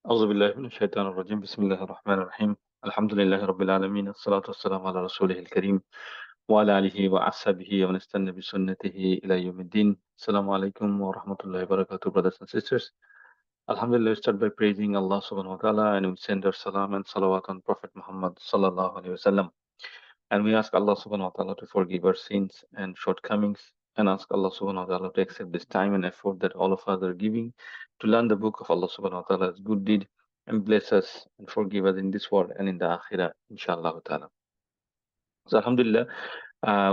أعوذ بالله من الشيطان الرجيم بسم الله الرحمن الرحيم الحمد لله رب العالمين الصلاة والسلام على رسوله الكريم وعلى آله وأصحابه ومن استنى بسنته إلى يوم الدين. Assalamu alaikum wa rahmatullahi wa barakatuh, brothers and sisters. Alhamdulillah, we start by praising Allah subhanahu wa ta'ala, and we send our salam and salawat on Prophet Muhammad sallallahu alayhi wa sallam. And we ask Allah subhanahu wa ta'ala to forgive our sins and shortcomings, and ask Allah subhanahu wa ta'ala to accept this time and effort that all of us are giving to learn the book of Allah subhanahu wa ta'ala's good deed, and bless us and forgive us in this world and in the akhirah, inshallah ta'ala. So Alhamdulillah,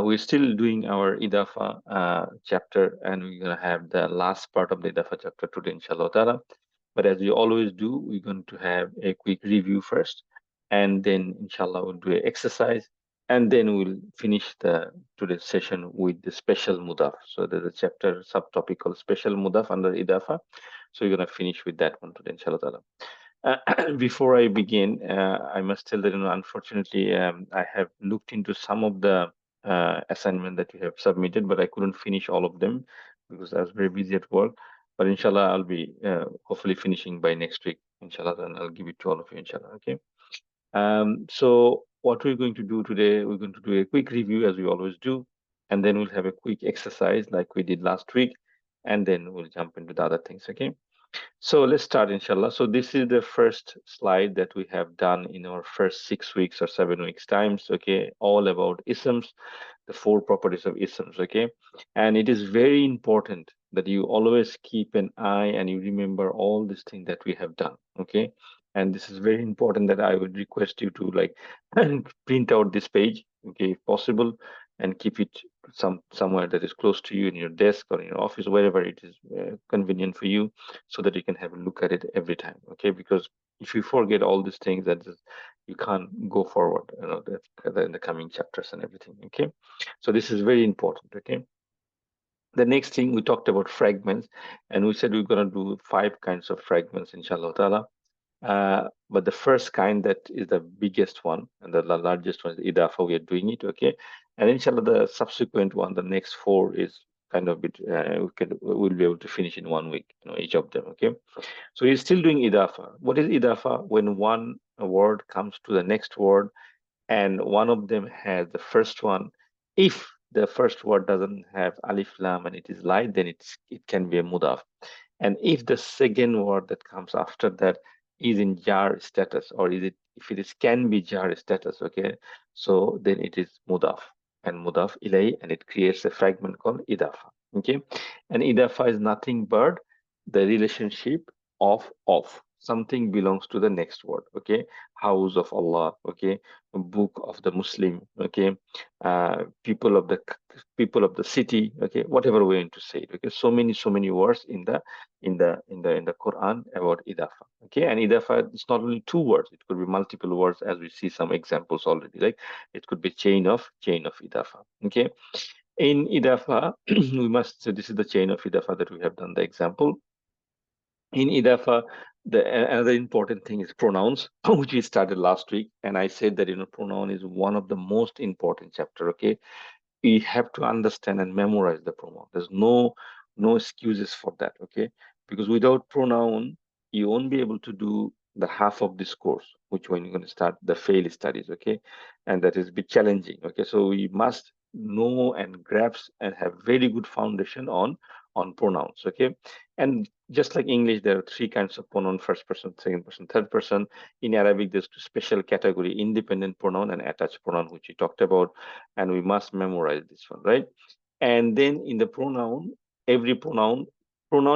we're still doing our Idafa chapter, and we're going to have the last part of the Idafa chapter today, inshallah ta'ala. But as we always do, we're going to have a quick review first, and then inshallah we'll do an exercise, and then we'll finish the today's session with the special Mudaf. So there's a chapter subtopic called special Mudaf under Idafa. So we're going to finish with that one today, inshallah ta'ala. Before I begin, I must tell that, unfortunately, I have looked into some of the assignment that you have submitted, but I couldn't finish all of them because I was very busy at work. But inshallah, I'll be hopefully finishing by next week, inshallah, and I'll give it to all of you, inshallah. Okay. So what we're going to do today, we're going to do a quick review as we always do, and then we'll have a quick exercise like we did last week, and then we'll jump into the other things. Okay. So let's start, inshallah. So this is the first slide that we have done in our first 6 weeks or 7 weeks times, okay, all about isms, the 4 properties of isms, okay. And it is very important that you always keep an eye and you remember all these things that we have done, okay. And this is very important that I would request you to like print out this page, okay, if possible, and keep it somewhere that is close to you in your desk or in your office, wherever it is convenient for you, so that you can have a look at it every time, okay. Because if you forget all these things, that is, you can't go forward, in the coming chapters and everything, okay. So this is very important, okay. The next thing, we talked about fragments, and we said we're going to do 5 kinds of fragments, inshallah ta'ala. But the first kind, that is the biggest one and the largest one, is idafa. We are doing it, okay. And inshallah, the subsequent one, the next 4, is kind of bit, we'll be able to finish in 1 week, each of them, okay. So he's still doing idafa. What is idafa? When one word comes to the next word, and one of them has the first one. If the first word doesn't have alif lam and it is light, then it can be a mudaf. And if the second word that comes after that is in jar status, or is it, if it is can be jar status, okay, so then it is mudaf and mudaf ilay, and it creates a fragment called idafa, okay. And idafa is nothing but the relationship of something belongs to the next word, okay. House of Allah, okay. Book of the Muslim, okay. People of the city, okay. Whatever we're going to say it, okay. So many words in the Quran about idafa, okay. And idafa is not only 2 words; it could be multiple words, as we see some examples already. Like it could be chain of idafa, okay. In idafa, we must say this is the chain of idafa that we have done the example. In idafa, another important thing is pronouns, which we started last week, and I said that pronoun is one of the most important chapter, okay. We have to understand and memorize the pronoun. There's no excuses for that, okay. Because without pronoun, you won't be able to do the half of this course, which when you're going to start the fail studies, okay. And that is a bit challenging, okay. So we must know and grasp and have very good foundation on pronouns, okay. And just like English, there are 3 kinds of pronoun: first person, second person, third person. In Arabic, there's 2 special category: independent pronoun and attached pronoun, which we talked about, and we must memorize this one, right? And then in the pronoun, every pronoun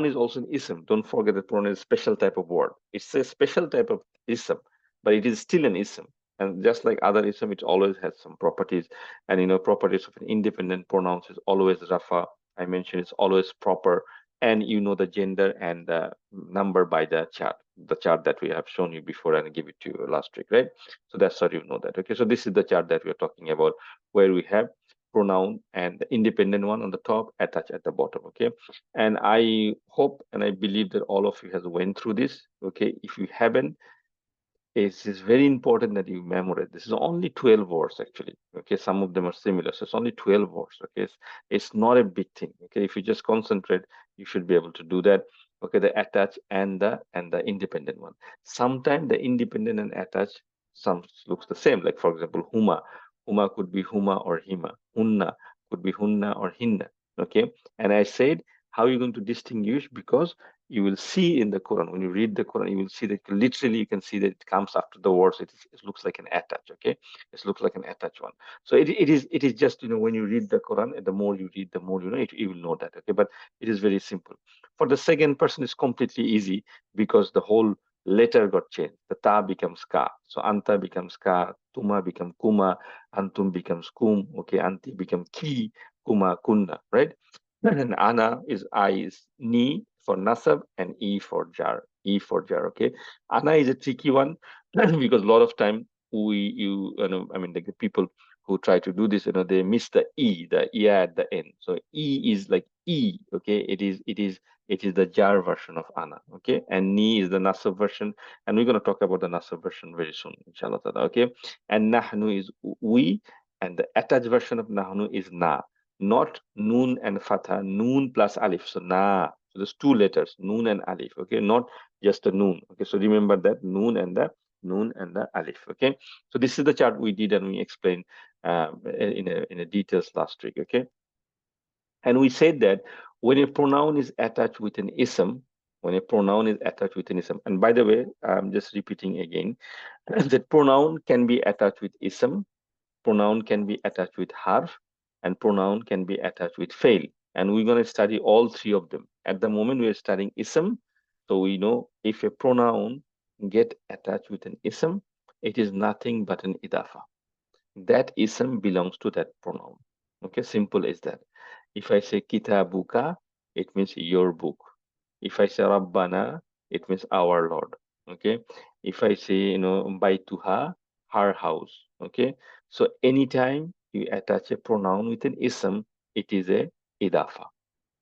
is also an ism. Don't forget that pronoun is a special type of word. It's a special type of ism, but it is still an ism. And just like other ism, it always has some properties. And properties of an independent pronouns is always rafa. I mentioned it's always proper, and the gender and the number by the chart that we have shown you before and give it to you last week, right? So that's how you know that. Okay, so this is the chart that we're talking about, where we have pronoun and the independent one on the top, attached at the bottom, okay. And I hope and I believe that all of you has went through this, okay. If you haven't, it's very important that you memorize. This is only 12 words actually, okay. Some of them are similar, so it's only 12 words, okay. It's not a big thing, okay. If you just concentrate, you should be able to do that. Okay, the attached and the independent one. Sometimes the independent and attached some looks the same. Like for example, huma could be huma or hima. Hunna could be hunna or hinna. Okay, and I said how you're going to distinguish, because you will see in the Quran, when you read the Quran, you will see that literally you can see that it comes after the words. It looks like an attach. Okay, it looks like an attached one. So it is just, when you read the Quran, and the more you read, the more you will know that. Okay, but it is very simple. For the second person, it's completely easy, because the whole letter got changed. The ta becomes ka. So anta becomes ka, tuma become kuma, antum becomes kum, okay, anti become ki, kuma kunna, right? And ana is I is ni for nasab, and e for jar. E for jar, okay? Ana is a tricky one because a lot of time I mean, like the people who try to do this, they miss the e at the end. So e is like e, okay? It is the jar version of ana, okay? And ni is the nasab version, and we're going to talk about the nasab version very soon, inshallah ta'ala, okay? And nahnu is we, and the attached version of nahnu is na, not noon and fatha, noon plus alif, so na. So there's two letters, noon and alif, okay? Not just a noon, okay? So remember that noon and the alif, okay? So this is the chart we did, and we explained in a details last week, okay? And we said that when a pronoun is attached with an ism, and by the way, I'm just repeating again, that pronoun can be attached with ism, pronoun can be attached with harf, and pronoun can be attached with fail. And we're going to study all three of them. At the moment, we are studying ism. So we know if a pronoun get attached with an ism, it is nothing but an idafa. That ism belongs to that pronoun. Okay, simple as that. If I say kitabuka, it means your book. If I say Rabbana, it means our Lord. Okay. If I say, Baituha, her house. Okay. So anytime you attach a pronoun with an ism, it is a idafa,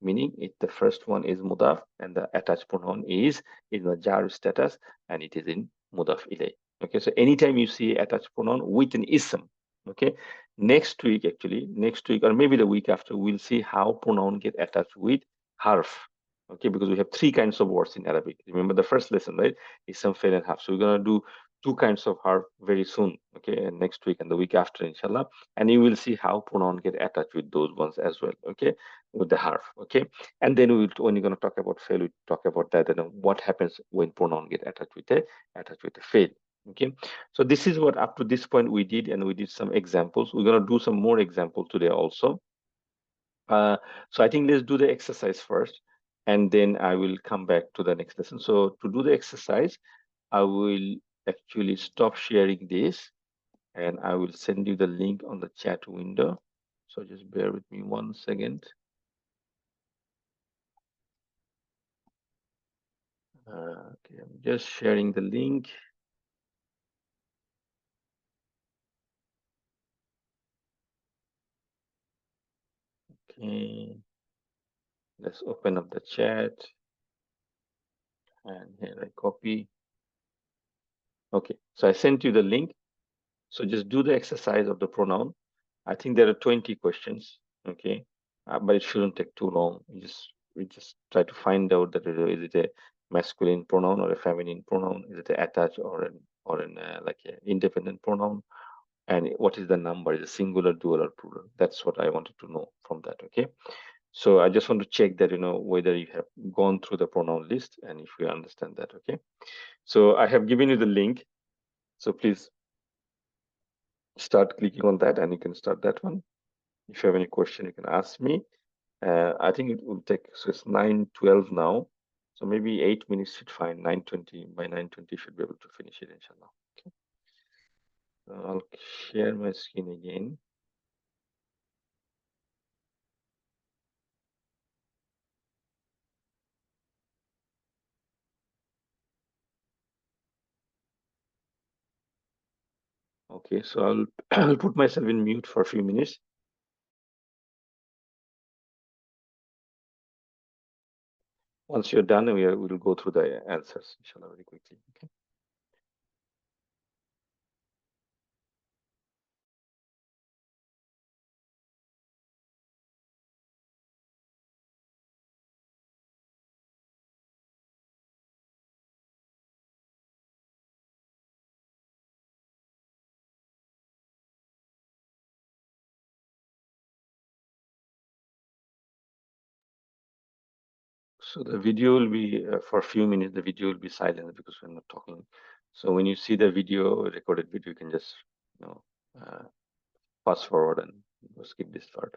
meaning the first one is mudaf, and the attached pronoun is in the jar status, and it is in mudaf ilay. Okay, so anytime you see attached pronoun with an ism, okay, next week or maybe the week after, we'll see how pronoun get attached with harf. Okay, because we have three kinds of words in Arabic. Remember the first lesson, right? Ism, fail, and harf. So we're gonna do two kinds of harf very soon. Okay, and next week and the week after, inshallah, and you will see how pronoun get attached with those ones as well. Okay, with the harf, okay? And then when you're going to talk about fail, we talk about that and what happens when pronoun get attached with a fail. Okay, so this is what up to this point we did, and we did some examples. We're going to do some more examples today also. So I think let's do the exercise first, and then I will come back to the next lesson. So to do the exercise, I will actually stop sharing this, and I will send you the link on the chat window. So just bear with me 1 second. Okay, I'm just sharing the link. Okay, let's open up the chat, and here I copy. Okay, so I sent you the link. So just do the exercise of the pronoun. I think there are 20 questions. Okay, but it shouldn't take too long. We just try to find out that is it a masculine pronoun or a feminine pronoun? Is it an attached or an like an independent pronoun? And what is the number? Is it singular, dual, or plural? That's what I wanted to know from that. Okay. So I just want to check that, whether you have gone through the pronoun list and if you understand that, okay? So I have given you the link. So please start clicking on that and you can start that one. If you have any question, you can ask me. I think it will take, so it's 9:12 now. So maybe 8 minutes should fine. 9:20, by 9:20 should be able to finish it, inshallah. Okay. So I'll share my screen again. Okay, so I'll I'll put myself in mute for a few minutes. Once you're done, we'll go through the answers, inshallah, very quickly. Okay. So the video will be for a few minutes. The video will be silent because we're not talking. So when you see the video, recorded video, you can just you know uh, fast forward and skip this part.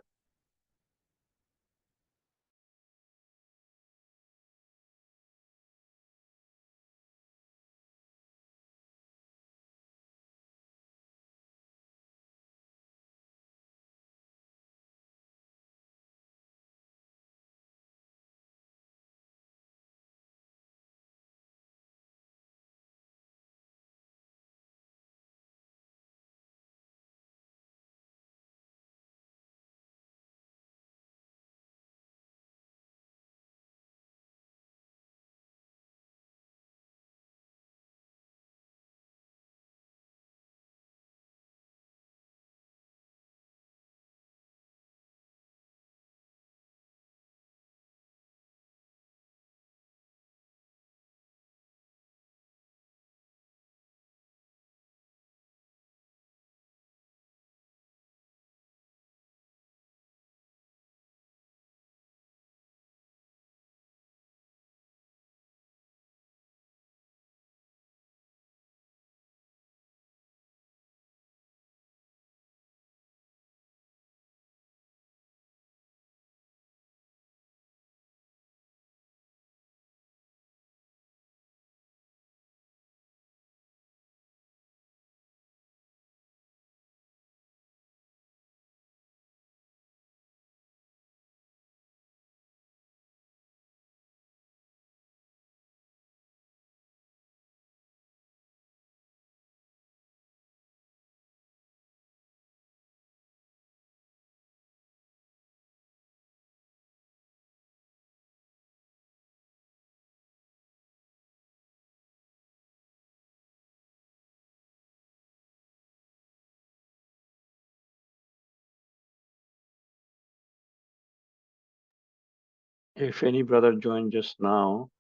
If any brother joined just now,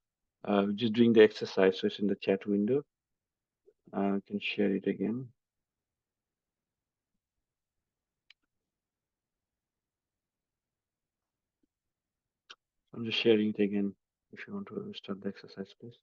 just doing the exercise, so it's in the chat window. I can share it again. I'm just sharing it again. If you want to start the exercise, please.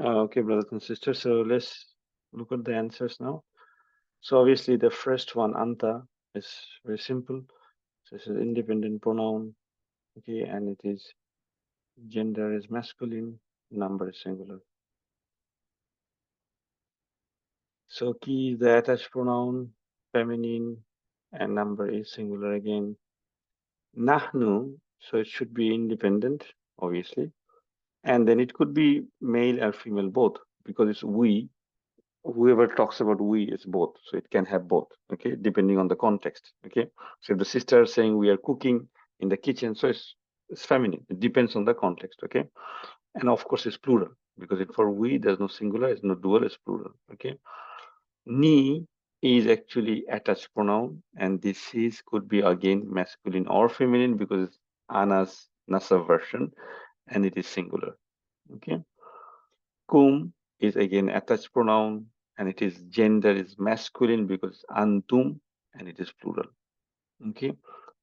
Okay, brothers and sisters. So let's look at the answers now. So obviously the first one, anta, is very simple. So it's an independent pronoun. Okay, and it is gender is masculine, number is singular. So key is the attached pronoun, feminine, and number is singular again. Nahnu, so it should be independent, obviously. And then it could be male or female both, because it's we. Whoever talks about we is both, so it can have both, okay, depending on the context. Okay, so if the sister is saying we are cooking in the kitchen, so it's feminine. It depends on the context. Okay, and of course it's plural, because for we there's no singular, it's no dual, it's plural. Okay, ni is actually attached pronoun, and this is could be again masculine or feminine, because it's Ana's Nasa version, and it is singular. Okay, kum is again attached pronoun, and it is gender is masculine because it's antum, and it is plural. Okay,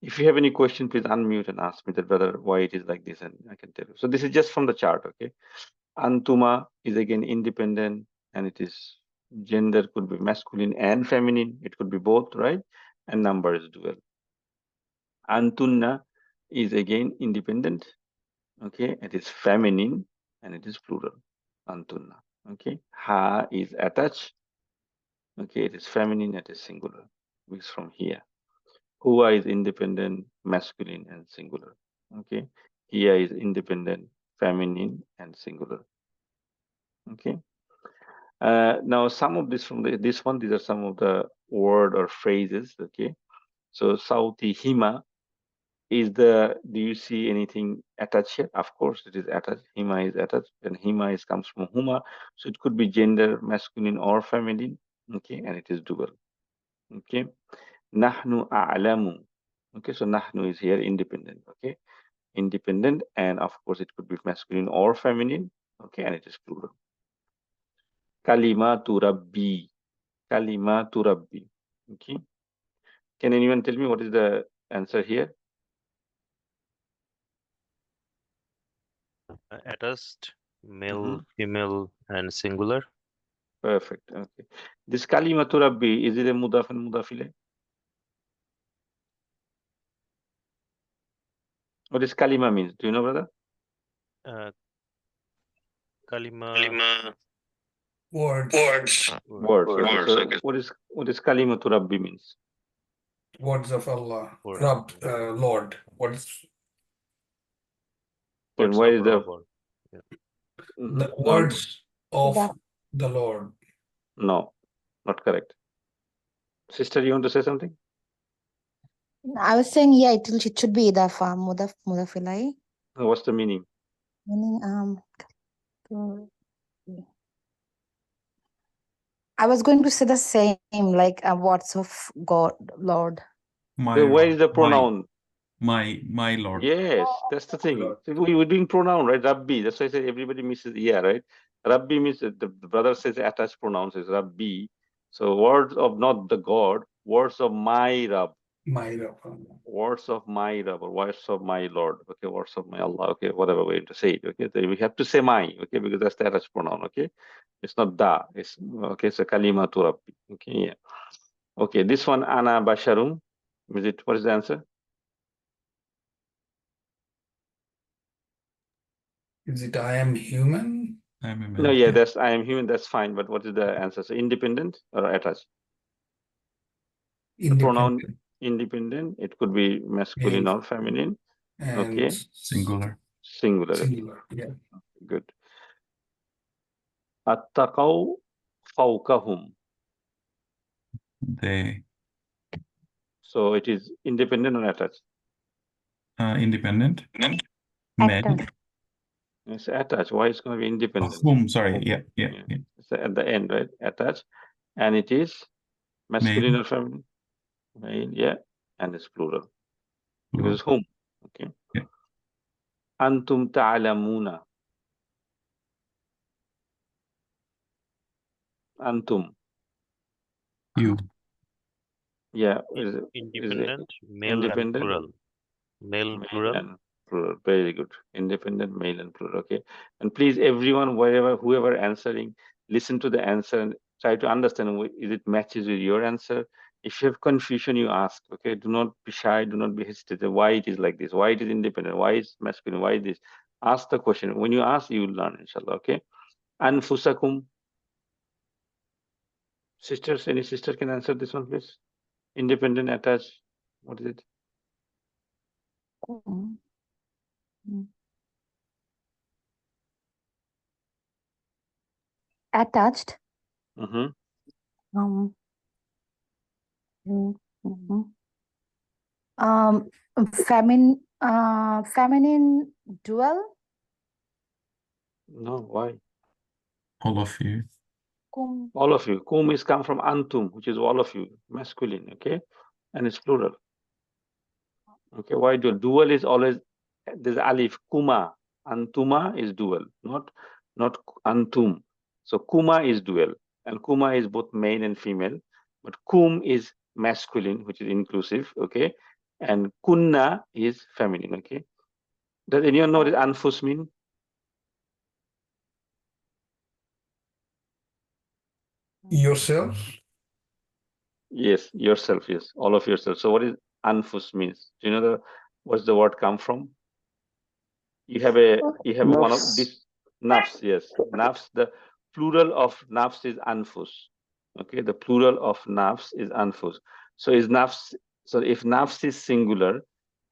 if you have any question, please unmute and ask me that whether why it is like this, and I can tell you. So this is just from the chart. Okay, antuma is again independent, and it is gender could be masculine and feminine. It could be both, right? And number is dual. Antunna is again independent. Okay, it is feminine and it is plural. Antunna. Okay, ha is attached. Okay, it is feminine, it is singular. It's from here. Hua is independent, masculine and singular. Okay, here is independent, feminine and singular. Okay. Now some of this from this one, these are some of the word or phrases. Okay, so Sauti Hima is the, do you see anything attached here? Of course it is attached. Hima is attached, and Hima is comes from Huma, so it could be gender masculine or feminine. Okay, and it is dual. Okay, Nahnu a'lamu. Okay, so Nahnu is here independent. Okay, independent, and of course it could be masculine or feminine. Okay, and it is plural. Kalimatu Rabbi. Kalimatu Rabbi. Okay, can anyone tell me what is the answer here? Attached, Mm-hmm. male, female, and singular. Perfect. Okay. This Kalimatu Rabbi, is it a Mudaf and Mudaf ilayh? What does Kalima means? Do you know, brother? Uh, Kalima Kalima. Words. Words. Okay. Words. So Okay. what is Kalimatu Rabbi means? Words of Allah. word, Rabb, Lord. Words. Then words why of is the Robert. Yeah. The no, words of the Lord. no, not correct. Sister, you want to say something? I was saying, yeah, it should be idafa, mudafilai. What's the meaning? Meaning, I was going to say the same, like words of God, Lord. So where is the my pronoun? my lord. Yes, that's the thing. Lord. So we were doing pronoun, right? Rabbi. That's why I said everybody misses. Yeah, right. Rabbi means the brother says attached pronoun is Rabbi. So words of not the God, words of my Rab, My Rabb. words of my Rab, or words of my Lord. Okay, words of my Allah. Okay, whatever way to say it. Okay, so we have to say my. Okay, because that's the attached pronoun. Okay, it's not da. It's okay. So kalima tu Rabbi. Okay, yeah. Okay, this one ana basharum. Is it? What is the answer? Is it I am human? I'm a No, man. yeah, that's I am human. That's fine. But what is the answer? So independent or attached? The pronoun Independent. independent. It could be masculine Male or feminine. and Okay, Singular. singular again. singular. Yeah. Good. Attaqaw fawqahum. They So it is independent or attached. independent. Independent. Men. Attached. It's attached. Why it's going to be independent? Whom? Sorry. Whom? Yeah. Yeah, it's at the end, right? Attached, and it is masculine Male. or feminine. Male, yeah, and it's plural because Plural. it's whom. Okay. Yeah. Antum ta'lamuna. Antum. You. Yeah, In- is it Independent, male and independent? plural. Male, Male plural. and plural. Very good. Independent, male and plural. Okay. And please, everyone, whoever answering, listen to the answer and try to understand if it matches with your answer. If you have confusion, you ask. Okay. Do not be shy. Do not be hesitant. Why it is like this? Why it is independent? Why is masculine? Why this? Ask the question. When you ask, you will learn, inshallah. Okay. Anfusakum. Sisters, any sister can answer this one, please. Independent, attached. What is it? Mm. Mm. Attached. Mm-hmm. Um, mm, mhm. Um, feminine dual. No, why? All of you. Kum. All of you. Kum is come from antum, which is all of you, masculine, okay? And it's plural. Okay, why dual? Dual is always, there's alif, kuma. Antuma is dual, not antum. So kuma is dual, and kuma is both male and female, but kum is masculine, which is inclusive, okay? And kunna is feminine, okay? Does anyone know what anfus mean? Yourselves. Yes, yourself, yes, all of yourself. So what is anfus means? Do you know what's the word come from? You have one of this nafs, yes. Nafs, the plural of nafs is anfus. Okay, the plural of nafs is anfus. So if nafs is singular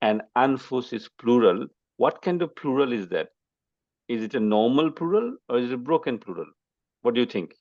and anfus is plural, what kind of plural is that? Is it a normal plural or is it a broken plural? What do you think?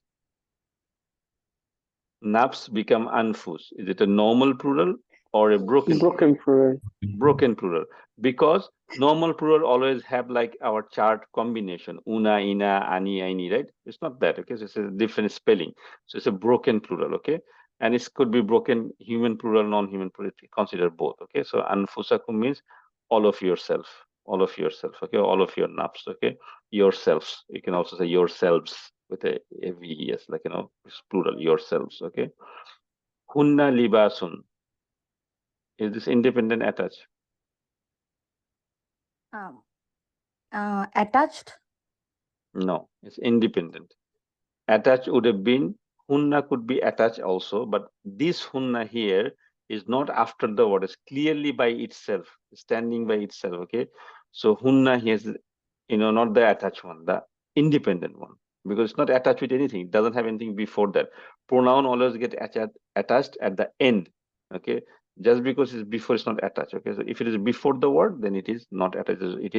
Nafs become anfus. Is it a normal plural or a broken plural? Broken plural, because normal plural always have like our chart combination, una, ina, ani, aini, right? It's not that, okay? So it's a different spelling. So it's a broken plural, okay? And it could be broken human plural, non-human plural, consider both, okay? So anfusakum means all of yourself, okay? All of your nafs, okay? Yourselves. You can also say yourselves with a V-E-S, like, it's plural, yourselves, okay? Hunna libasun. Is this independent, attached? Attached. No, it's independent. Attached would have been, hunna could be attached also, but this hunna here is not after the word, it's clearly by itself, standing by itself, okay? So hunna here is, not the attached one, the independent one, because it's not attached with anything, it doesn't have anything before that. Pronoun always get attached at the end, okay? Just because it's before, it's not attached, okay? So if it is before the word, then it is not attached, it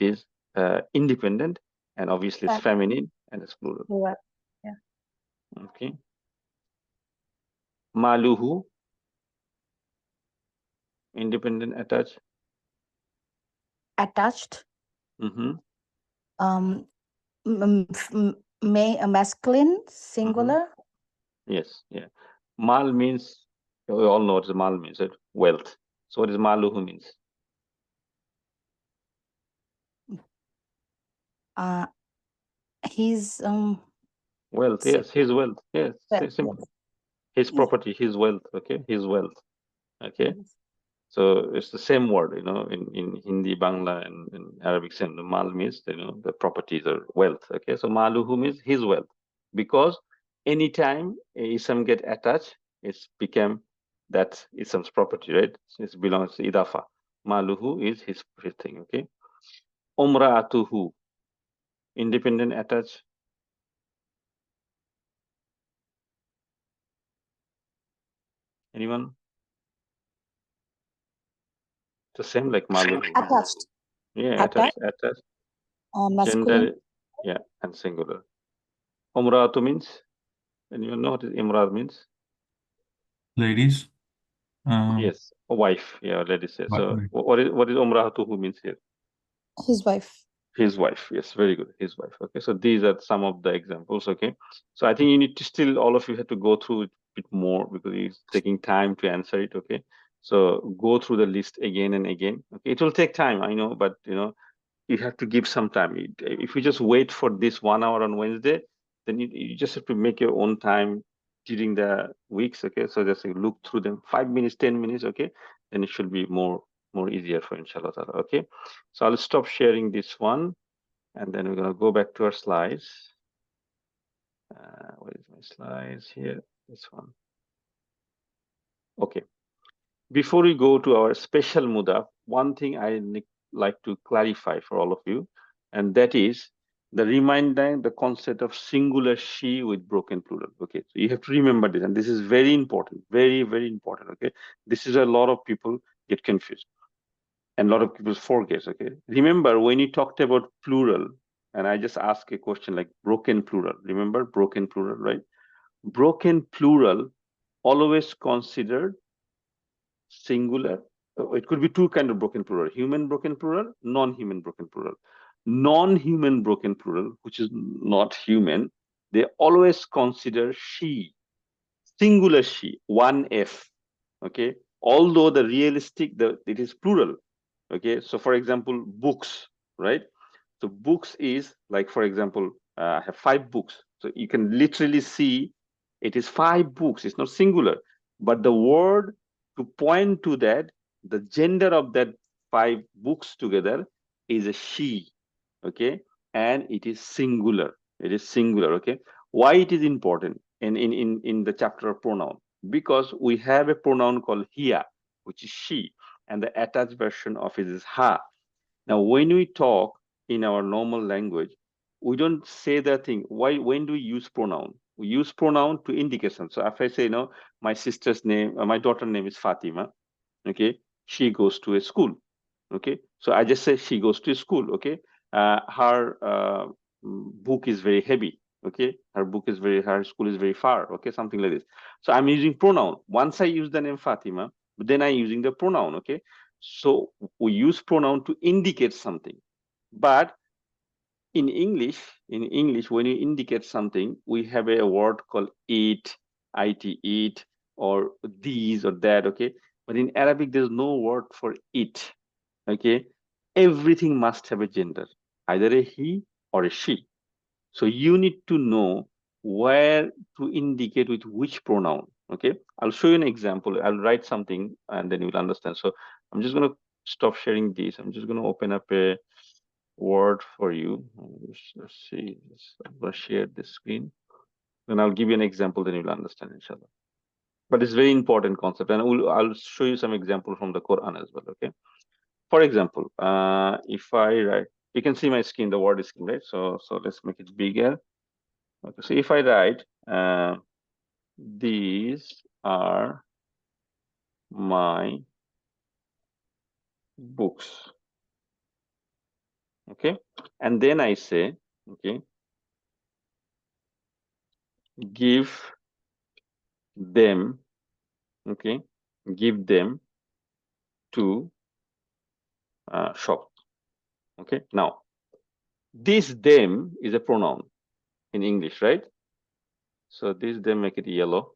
is independent, and obviously it's feminine and it's plural. Yeah. Okay. Maluhu, independent, attached. Attached. Mm-hmm. Masculine, singular. Yes, yeah. Mal means, we all know what mal means, right? Wealth. So what is maluhu means? His Wealth, yes, his wealth. Yes, simple. yes. His property, his wealth, okay? His wealth. Okay. So it's the same word, in Hindi, Bangla, and in Arabic, same. The mal means, the properties or wealth. Okay. So maluhu means his wealth. Because anytime a ism get attached, it's become that ism's property, right? So it belongs to idafa. Maluhu is his thing. Okay. Umra'atuhu, independent, attached. Anyone? It's the same like maluhu. Attached. Yeah, attached. Masculine. Gender, yeah, and singular. Umra'atu means, anyone know what imra means? Ladies. Yes, a wife. Yeah, ladies say. So Right. what is umra'atuhu means here? His wife. His wife. Yes, very good. His wife. Okay, so these are some of the examples. Okay, so I think you need to still, all of you have to go through it a bit more because it's taking time to answer it. Okay, so go through the list again and again. Okay, it will take time, I know, but you have to give some time. If you just wait for this 1 hour on Wednesday, then you just have to make your own time during the weeks. Okay, so just look through them, 5 minutes, 10 minutes. Okay, then it should be more more easier for inshallah ta'ala. Okay, so I'll stop sharing this one, and then we're gonna go back to our slides. Where is my slides here? This one. Okay. Before we go to our special Mudafh, one thing I like to clarify for all of you, and that is the reminding the concept of singular she with broken plural. Okay, so you have to remember this, and this is very important, very, very important. Okay, this is a lot of people get confused, and a lot of people forget. Okay, remember when you talked about plural, and I just asked a question like broken plural. Remember broken plural, right? Broken plural always considered singular. It could be two kind of broken plural: human broken plural, non-human broken plural. Non-human broken plural, which is not human, they always consider she, singular she, one F. Okay, although the realistic, it is plural. Okay, so for example, books, right? So books is like, for example, I have 5 books. So you can literally see it is 5 books. It's not singular, but the word to point to that, the gender of that 5 books together is a she. Okay, and it is singular. It is singular. Okay, why it is important in the chapter of pronoun? Because we have a pronoun called hiya, which is she, and the attached version of it is ha. Now, when we talk in our normal language, we don't say that thing. Why? When do we use pronoun? We use pronoun to indicate something. So if I say, my sister's name, my daughter's name is Fatima, okay, she goes to a school, okay. So I just say she goes to school, okay. Her book is very heavy, okay. Her school is very far, okay, something like this. So I'm using pronoun. Once I use the name Fatima, then I'm using the pronoun, okay. So we use pronoun to indicate something. But in English, when you indicate something, we have a word called it, it, or these or that, okay. But in Arabic, there's no word for it, okay. Everything must have a gender, either a he or a she. So you need to know where to indicate with which pronoun, okay. I'll show you an example. I'll write something and then you'll understand. So I'm just going to stop sharing this. I'm just going to open up a Word for you. Let's see. I'm going to share this screen. Then I'll give you an example, then you'll understand, inshallah. But it's very important concept, and I'll show you some example from the Quran as well. Okay. For example, if I write, you can see my screen, the word screen, right? So let's make it bigger. Okay. So if I write, these are my books. Okay. And then I say, okay, give them, okay, give them to shop. Okay. Now, this them is a pronoun in English, right? So this them, make it yellow.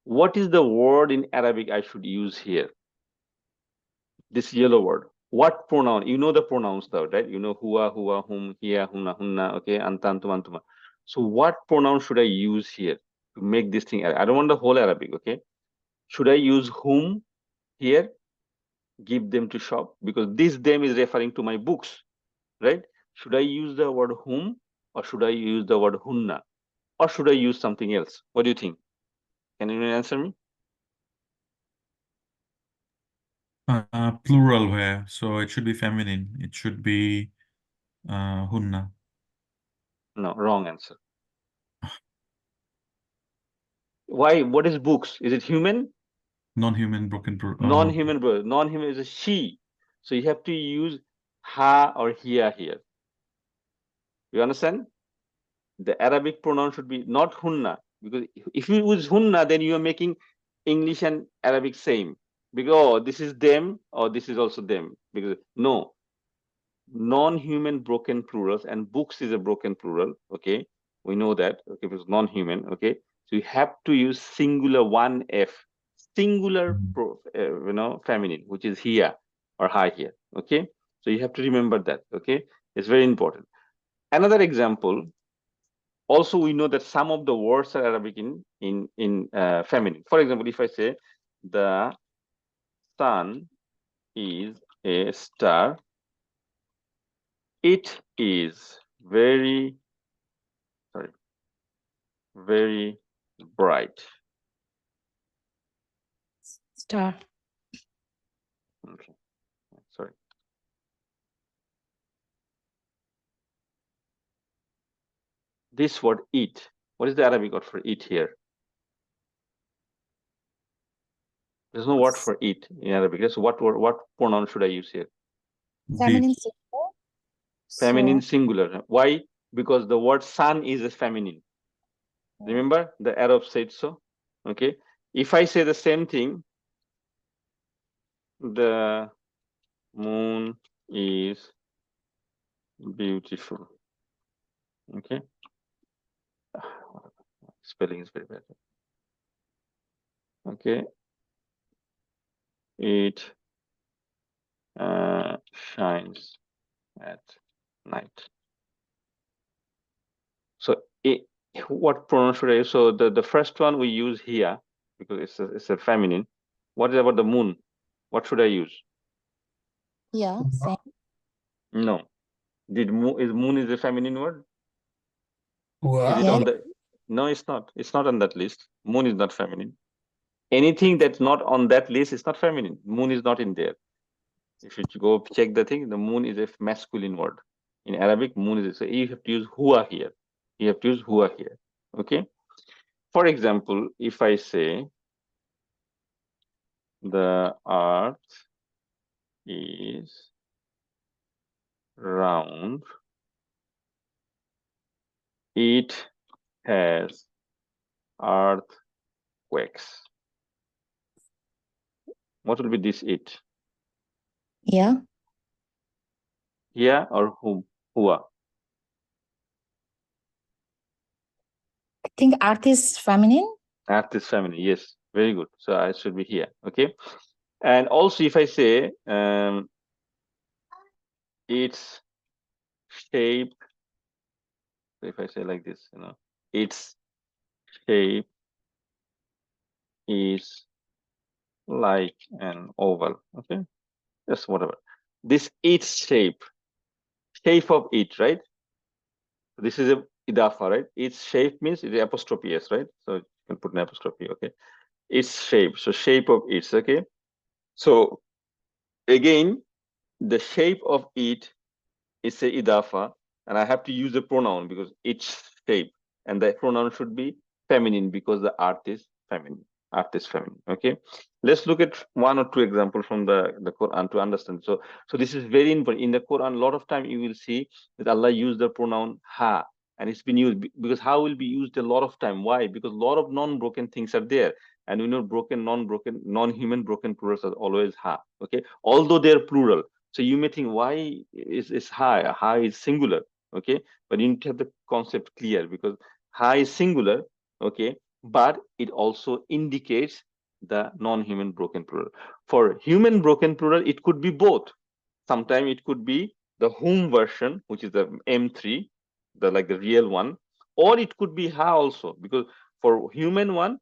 What is the word in Arabic I should use here? This yellow word. What pronoun? You know the pronouns though, right? You know huwa, hum, hiya, hunna, hunna, okay, anta, antuma, antuma. So what pronoun should I use here to make this thing? I don't want the whole Arabic, okay? Should I use whom here? Give them to shop, because this them is referring to my books, right? Should I use the word whom, or should I use the word hunna, or should I use something else? What do you think? Can you answer me? Plural here, so it should be feminine. It should be hunna. No, wrong answer. Why? What is books? Is it human? Non-human broken plural. Non-human, brother. Non-human is a she. So you have to use ha or hiya here. You understand? The Arabic pronoun should be not hunna, because if you use hunna, then you are making English and Arabic same. Because this is them, or this is also them. Because no, non-human broken plurals, and books is a broken plural. Okay, we know that. Okay, because non-human. Okay, so you have to use singular one F, singular feminine, which is here or high here. Okay, so you have to remember that. Okay, it's very important. Another example. Also, we know that some of the words are Arabic in feminine. For example, if I say the sun is a star. It is very bright. Star. Okay, sorry. This word it, what is the Arabic word for it here? There's no word for it in Arabic. So what pronoun should I use here? Feminine Did. singular. Feminine So, singular. Why? Because the word sun is a feminine. Remember the Arab said so. Okay. If I say the same thing, the moon is beautiful. Okay. Spelling is very bad. Okay. It shines at night. So what pronoun should I use? So the first one we use here because it's a feminine. What about the moon? What should I use? yeah, same. No. Moon is a feminine word? Hua. Is it Yeah. on the? No, it's not. It's not on that list. Moon is not feminine. Anything that's not on that list is not feminine. Moon is not in there. If you go check the thing, the moon is a masculine word. In Arabic, moon is so you have to use hua here. You have to use hua here. Okay. For example, if I say the earth is round, it has earthquakes. What will be this it? Yeah. Here or whom? Hua? I think earth is feminine. Earth is feminine. Yes, very good. So I should be here. Okay. And also, if I say its shape, if I say like this, its shape is like an oval. Okay, just whatever. This its shape of it, right? This is a idafa, right? Its shape means the apostrophe s, right? So you can put an apostrophe. Okay, its shape. So shape of its. Okay. So again, the shape of it is a idafa, and I have to use a pronoun because its shape, and the pronoun should be feminine because the art is feminine. Art is feminine. Okay, let's look at one or two examples from the Quran to understand. So this is very important in the Quran. A lot of time you will see that Allah used the pronoun ha, and it's been used because ha will be used a lot of time. Why? Because a lot of non-broken things are there, and we know broken, non-broken, non-human broken plurals are always ha. Okay, although they're plural. So you may think, why is high? High is singular, okay? But you need to have the concept clear because high is singular, okay? But it also indicates the non-human broken plural. For human broken plural, it could be both. Sometimes it could be the whom version, which is the M3, the real one, or it could be ha also, because for human one,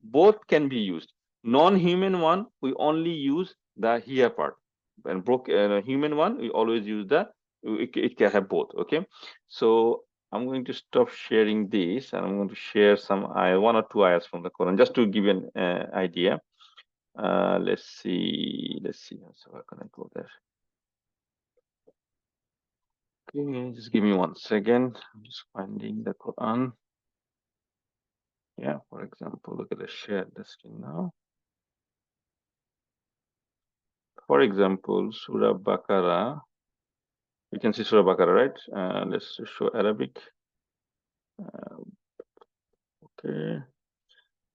both can be used. Non-human one, we only use the here part, and human one, we always use it can have both. Okay, so I'm going to stop sharing this, and I'm going to share some one or two ayahs from the Quran just to give you an idea. Let's see. So how can I go there? Okay, just give me 1 second. I'm just finding the Quran. Yeah, for example, look at the shared the screen now. For example, Surah Baqarah. You can see Surah Baqarah, right? Let's show Arabic. Okay.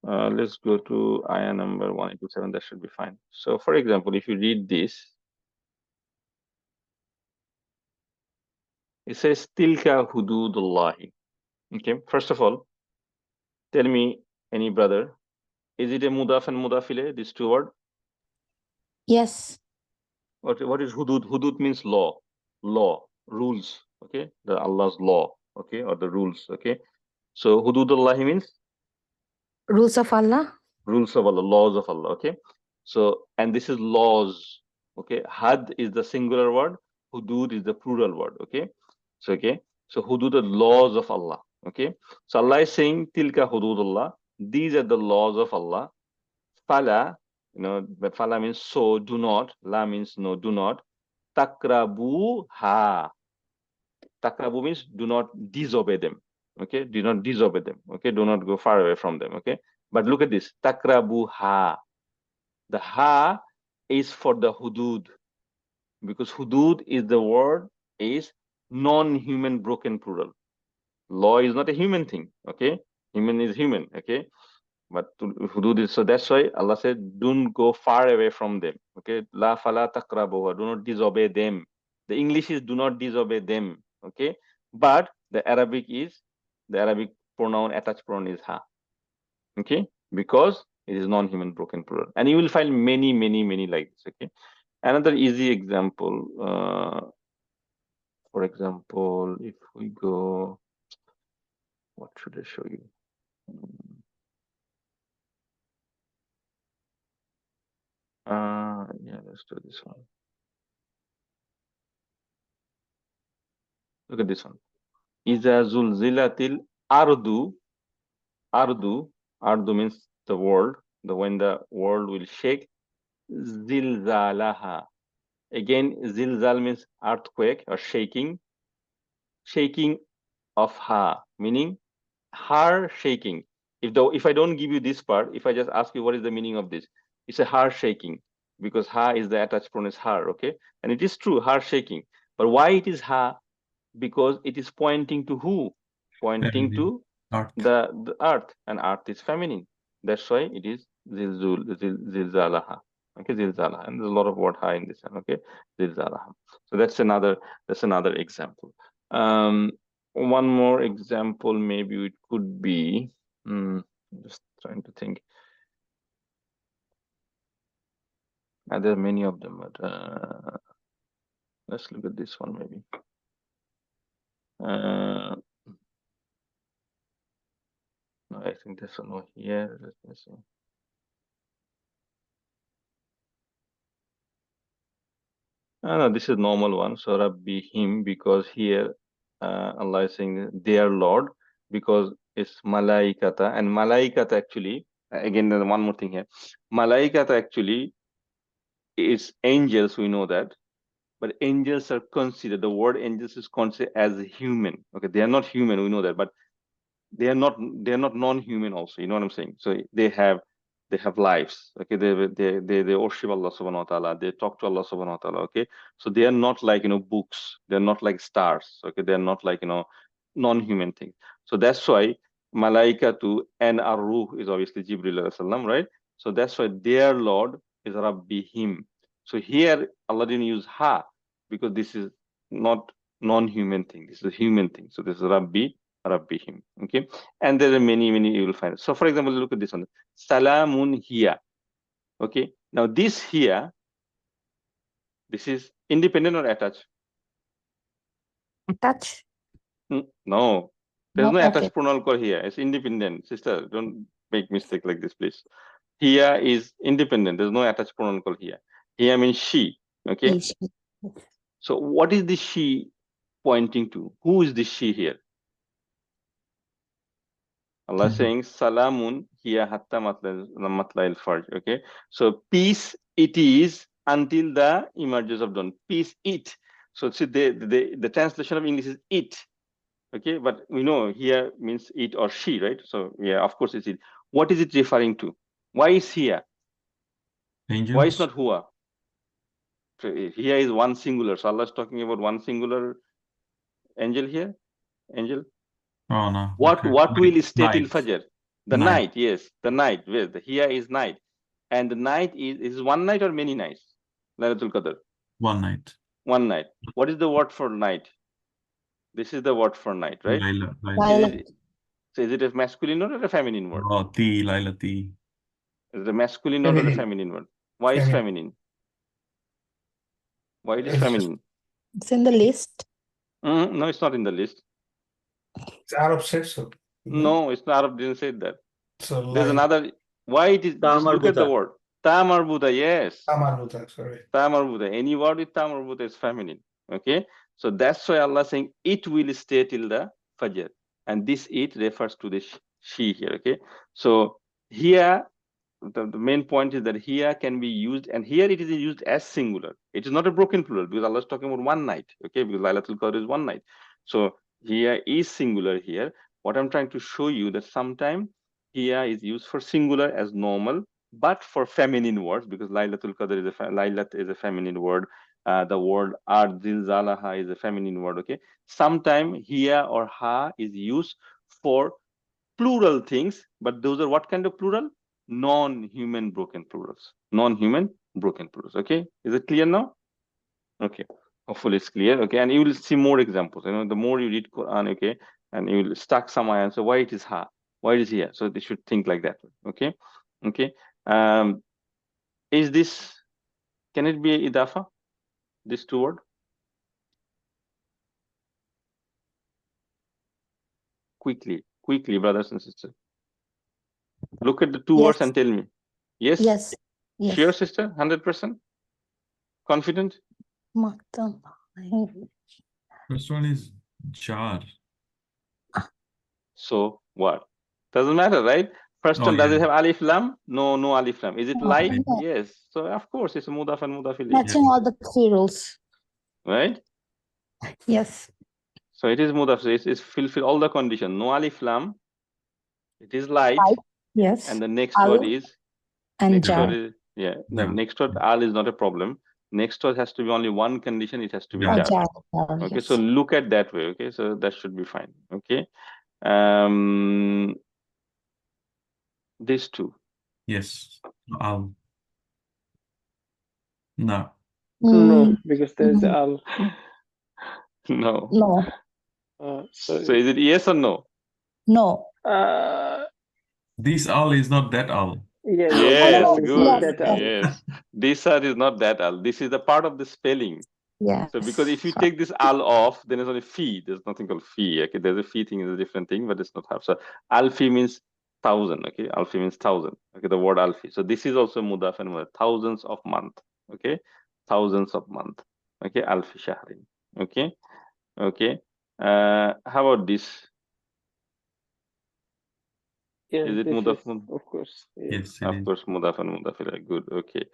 Let's go to ayah number 187. That should be fine. So, for example, if you read this, it says Tilka hududullahi. Okay. First of all, tell me, any brother, is it a mudaf and mudafile? These two words. Yes. What is hudud? Hudud means law, rules. Okay, the Allah's law. Okay, or the rules. Okay, so hududullahi means Rules of Allah. rules of Allah, laws of Allah. Okay, So, and this is laws. Okay, had is the singular word, hudud is the plural word. Okay, so hudud, the laws of Allah. Okay, so Allah is saying tilka hududullah. These are the laws of Allah. Fala, but fala means so, do not. La means no, do not. Takrabu ha. Takrabu means do not disobey them. Okay, do not disobey them. Okay, do not go far away from them. Okay, but look at this. Takrabu ha. The ha is for the hudud, because hudud is the word is non-human broken plural. Law is not a human thing. Okay, human is human. Okay, but hudud is, so that's why Allah said, don't go far away from them. Okay, la fala takrabuha, do not disobey them. The English is do not disobey them. Okay, but the Arabic pronoun, attached pronoun is ha. Okay, because it is non-human broken plural, and you will find many like this. Okay, another easy example, for example, if we go, what should I show you? Yeah, let's do this one. Look at this one. Iza zulzilatil ardu. Ardu means the world. When the world will shake. Zilzalaha. Again, zilzal means earthquake or shaking. Shaking of ha, meaning her shaking. If I don't give you this part, if I just ask you what is the meaning of this, it's a her shaking, because ha is the attached pronoun is her. Okay, and it is true, her shaking. But why it is ha? Because it is pointing to who? Pointing Feminine. to Earth. the earth, and earth is feminine. That's why it is zilzalaha. Okay, zilzalaha, and there's a lot of word ha in this one. Okay, zilzalaha. So that's another example. One more example, maybe it could be. Just trying to think. There are many of them, but let's look at this one maybe. No, I think there's one more here. Let me see. No, this is normal one. So Rabbi him, because here Allah is saying their Lord, because it's malaikata, and malaikata actually, again, there's one more thing here. Malaikata actually is angels, we know that, but angels are considered, the word angels is considered as human. Okay, they are not human, we know that, but they are not non-human also, you know what I'm saying? So they have lives. Okay, they worship Allah subhanahu wa ta'ala, they talk to Allah subhanahu wa ta'ala. Okay, so they are not like books, they're not like stars. Okay, they're not like non-human things. So that's why malaikatu and ar-ruh is obviously Jibril alayhi salam, right? So that's why their Lord is Rabbihim. So here Allah didn't use ha, because this is not non-human thing, this is a human thing. So this is Rabbihim. Okay, and there are many you will find. So for example, look at this one, salamun hiya. Okay, now this here, this is independent or attached? Attach? No, there's No, no okay. attached pronoun called here. It's independent. Sister, don't make mistake like this, please. Here is independent. There's no attached pronoun called here. Here means she. Okay, She. so what is the she pointing to? Who is the she here? Allah saying salamun hiya hatta matla'il farj. Okay, so peace it is until the emergence of dawn. Peace it. So see, the translation of English is it. Okay, but we know here means it or she, right? So yeah, of course it's it. What is it referring to? Why is here? Angels. Why is not huwa? So here is one singular. So Allah is talking about one singular angel here. Angel. Oh no. What Okay. will stay till Night. Fajr? The night. Yes, the night. Where the here is night, and the night is one night or many nights? Laylatul Qadr. One night. One night. What is the word for night? This is the word for night, right? Laila. So is it a masculine word or a feminine word? Oh, Laila. Is it a masculine word or a feminine word? Why is feminine? Why it is feminine? It's in the list. No, it's not in the list. It's Arab said so. No, it's not. Arab didn't say that. So There's another. Why it is? Just look at the word. Ta marbuta, yes. Ta marbuta, sorry. Ta marbuta. Any word with ta marbuta is feminine. Okay. So that's why Allah is saying it will stay till the Fajr. And this it refers to the she here. Okay. So here, the main point is that here can be used, and here it is used as singular. It is not a broken plural because Allah is talking about one night. Okay. Because Laylatul Qadr is one night. So here is singular here. What I'm trying to show you that sometime here is used for singular as normal, but for feminine words, because Laylatul Qadr is Laylat is a feminine word. The word Zilzalaha is a feminine word. Okay. Sometime here or ha is used for plural things, but those are what kind of plural? Non-human broken plurals. Non-human broken plurals. Okay. Is it clear now? Okay. Hopefully it's clear. Okay. And you will see more examples. You know, the more you read Quran, okay, and you will stuck somewhere and say, why it is ha? Why it is here? So they should think like that. Okay. Okay. Is this, can it be idafa? This two word? Quickly, brothers and sisters. Look at the two words Yes. and tell me. Yes? Yes. Yes. Sure, sister? 100%? Confident? Maktab. First one is jar. So what? Doesn't matter, right? First Oh, one, does yeah. it have alif lam? No, no alif lam. Is it light? Right. Yes. So of course it's a mudaf and mudaf ilayh, Matching all the three rules. right? Yes. So it is mudaf. So it's fulfill all the condition. No alif lam. It is light. Light. Yes. And the next Al word is and next jar. word is Jar. next word al is not a problem. Next word has to be only one condition. It has to be Jar. jar. Jar. Okay. Yes. So look at that way. Okay. So that should be fine. Okay. These two. Yes. Al. No. No, because there's the al. No. No. So is it yes or no? No. This al is not that al. Yeah, Yes, al is not good. that al. Yes. This are is not that al. This is the part of the spelling. Yes. So because if you take this al off, then it's only fi. There's nothing called fi. Okay, there's a fi thing is a different thing, but it's not half. So alfi means 1,000. Okay, alfi means 1,000. Okay, the word alfi. So this is also mudaf and mudaf. Thousands of month. Okay, thousands of month. Okay, alfi shahrin. Okay, okay. How about this? Yes, Is it this mudaf? is, of course. Yes. Yes, it Of is. course, mudaf and mudaf ilayh. Good. Okay.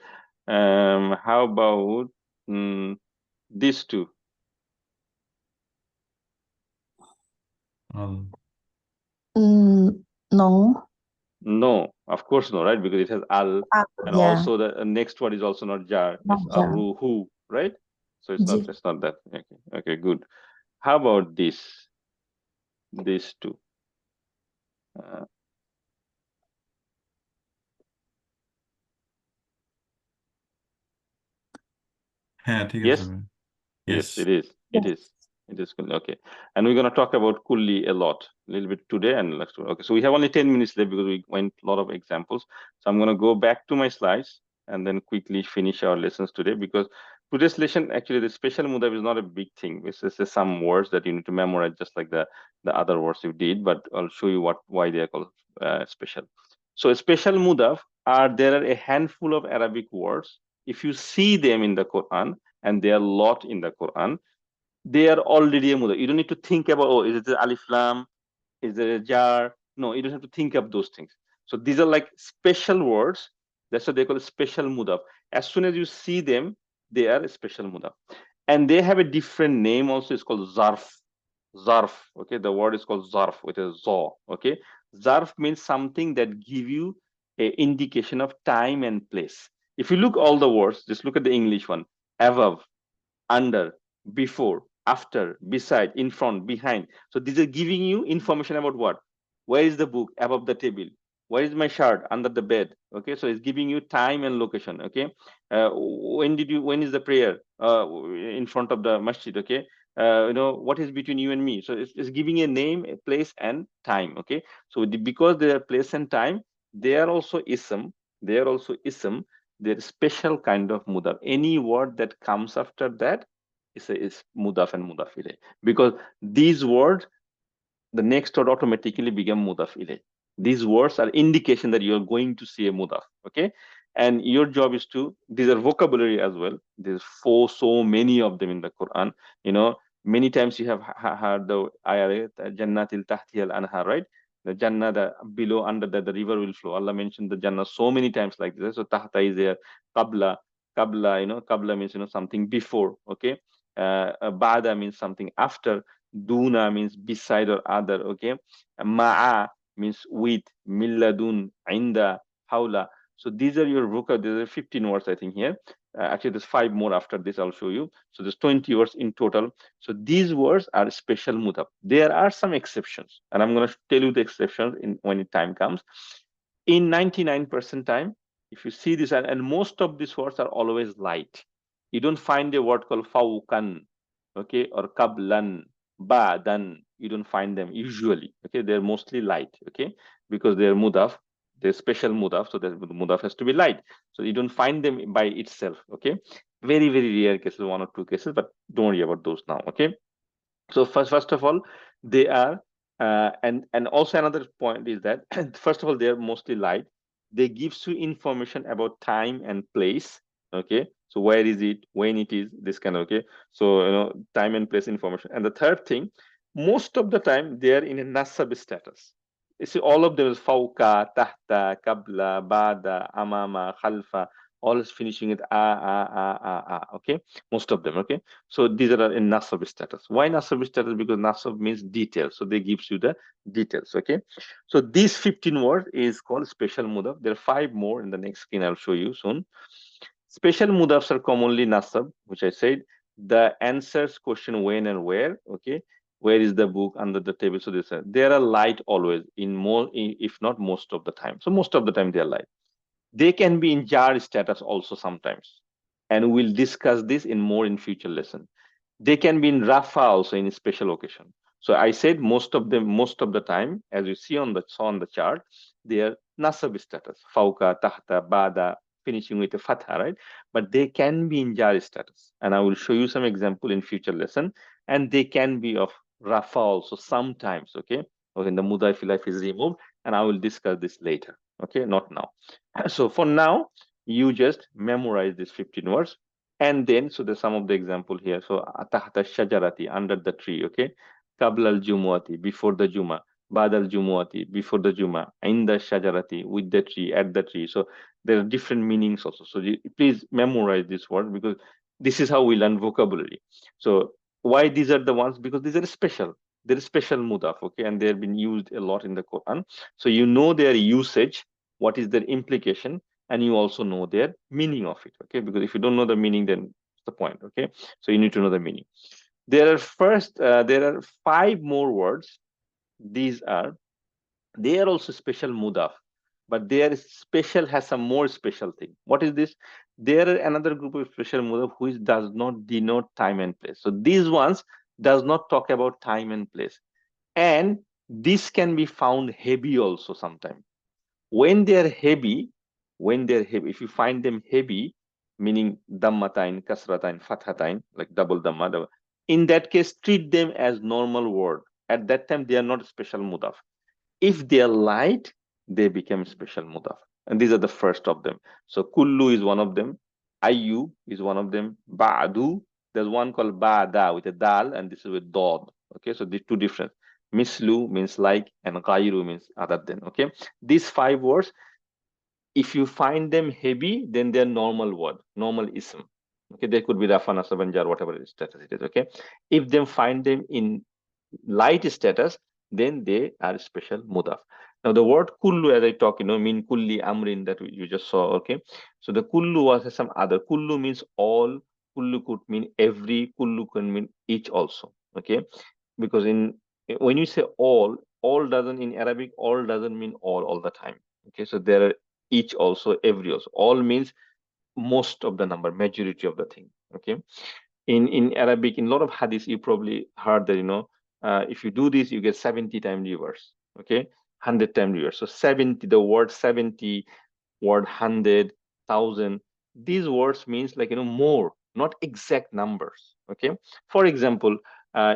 How about these two? Al. No. No, of course no, right? Because it has al, and Yeah. also the next word is also not jar. Not It's jar. arruhu, right? So it's Ji. not that. Okay, okay, good. How about this? These two. হ্যাঁ, ঠিক Yes. আছে ভাই। Yes, Yes. it is. It Yes. is. It is kulli. Okay. And we're going to talk about kulli a lot, a little bit today and next. Okay. So we have only 10 minutes left because we went a lot of examples. So I'm going to go back to my slides and then quickly finish our lessons today, because today's lesson, actually, the special mudaf is not a big thing. It's just some words that you need to memorize, just like the other words you did, but I'll show you why they are called special. So a special mudaf there are a handful of Arabic words. If you see them in the Quran, and there are a lot in the Quran, they are already a mudaf. You don't need to think about, oh, is it the alif lam? Is there a jar? No, you don't have to think of those things. So these are like special words. That's what they call a special mudaf. As soon as you see them, they are a special mudaf. And they have a different name also. It's called zarf. Zarf. Okay, the word is called zarf with a zaw. Okay, zarf means something that give you a indication of time and place. If you look all the words, just look at the English one: above, under, before, after, beside, in front, behind. So these are giving you information about what? Where is the book? Above the table. Where is my shirt? Under the bed. Okay, so it's giving you time and location. Okay, when is the prayer? In front of the masjid. Okay, what is between you and me? So it's giving a name, a place, and time. Okay, so because they are place and time, they are also ism. They're special kind of mudaf. Any word that comes after that is mudaf and mudaf ilayh. Because these words, the next word automatically become mudaf ilayh. These words are indication that you are going to see a mudaf. Okay. And your job is to, these are vocabulary as well. There's so many of them in the Quran. Many times you have heard the ayah, Jannatil Tahtiyal Anhar, right? The Jannah, the below, under that the river will flow. Allah mentioned the Jannah so many times like this. So Tahta is there. Qabla, Qabla means something before. Okay, Bada means something after. Duna means beside or other. Okay, Ma'a means with. Milladun, Inda, Hawla. So these are your vocab. There are 15 words, I think, here. Actually, there's 5 more after this. I'll show you. So there's 20 words in total. So these words are special mudaf. There are some exceptions, and I'm going to tell you the exceptions when time comes. In 99% time, if you see this, and most of these words are always light. You don't find a word called fawqan, okay, or kablan, ba'dan. You don't find them usually. Okay, they're mostly light. Okay, because they're mudaf. They're special mudaf, so the mudaf has to be light. So you don't find them by itself. Okay, very rare cases, 1 or 2 cases, but don't worry about those now. Okay, so first of all, they are and also another point is that first of all, they are mostly light. They gives you information about time and place. Okay, so where is it, when it is, this kind of, okay, so time and place information. And the third thing, most of the time they are in a nasab status. You see, all of them is fawqa, tahta, qabla, bada, amama, khalfa, all is finishing with a. Okay, most of them. Okay, so these are in nasab status. Why nasab status? Because nasab means details, so they gives you the details. Okay, so these 15 words is called special mudaf. There are 5 more in the next screen. I'll show you soon. Special mudafs are commonly nasab, which I said. The answers question when and where. Okay, where is the book, under the table. So they are light always, if not most of the time. So most of the time they are light. They can be in jar status also sometimes, and we'll discuss this in future lesson. They can be in rafa also in a special occasion. So I said most of the time, as you see on the chart, they are nasab status, fauka, tahta, bada, finishing with a fatha, right? But they can be in jar status, and I will show you some example in future lesson. And they can be of rafa also sometimes. Okay, when the mudaf life is removed, and I will discuss this later. Okay, not now. So for now, you just memorize these 15 words. And then, so there's some of the example here. So tahta shajarati, under the tree. Okay, qabla al jumuati, before the juma. Ba'da al jumuati, before the juma. Inda shajarati, with the tree, at the tree. So there are different meanings also. So please memorize this word, because this is how we learn vocabulary. So why these are the ones? Because these are special. They're special mudaf. Okay, and they've been used a lot in the Quran. So you know their usage, what is their implication, and you also know their meaning of it. Okay, because if you don't know the meaning, then what's the point? Okay, so you need to know the meaning. There are 5 more words. They are also special mudaf, but their special has some more special thing. What is this? There are another group of special mudaf which does not denote time and place. So these ones does not talk about time and place, and this can be found heavy also sometimes. When they're heavy, if you find them heavy, meaning dammatain, kasratain, fathatain, like double damma, in that case, treat them as normal word. At that time, they are not special mudaf. If they are light, they become special mudaf. And these are the first of them. So kullu is one of them. Ayu is one of them. Ba'du, there's one called ba'da with a dal, and this is with dod. Okay, so these 2 different. Mislu means like, and ghayru means other than. Okay, these 5 words, if you find them heavy, then they're normal word, normal ism. Okay, they could be rafa, nasab, and jar, whatever status it is. Okay, if they find them in light status, then they are special mudaf. Now the word kullu, as I talk, mean kulli amrin, that you just saw. Okay, so the kullu was some other. Kullu means all. Kullu could mean every. Kullu can mean each also. Okay, because when you say all doesn't, in Arabic, all doesn't mean all the time. Okay, so there are each also, every also. All means most of the number, majority of the thing. Okay, in Arabic, in a lot of hadith, you probably heard that if you do this, you get 70 times reverse. Okay, 100 times reverse. So 70, the word 70, word 100, 1,000, these words means like more, not exact numbers. Okay, for example,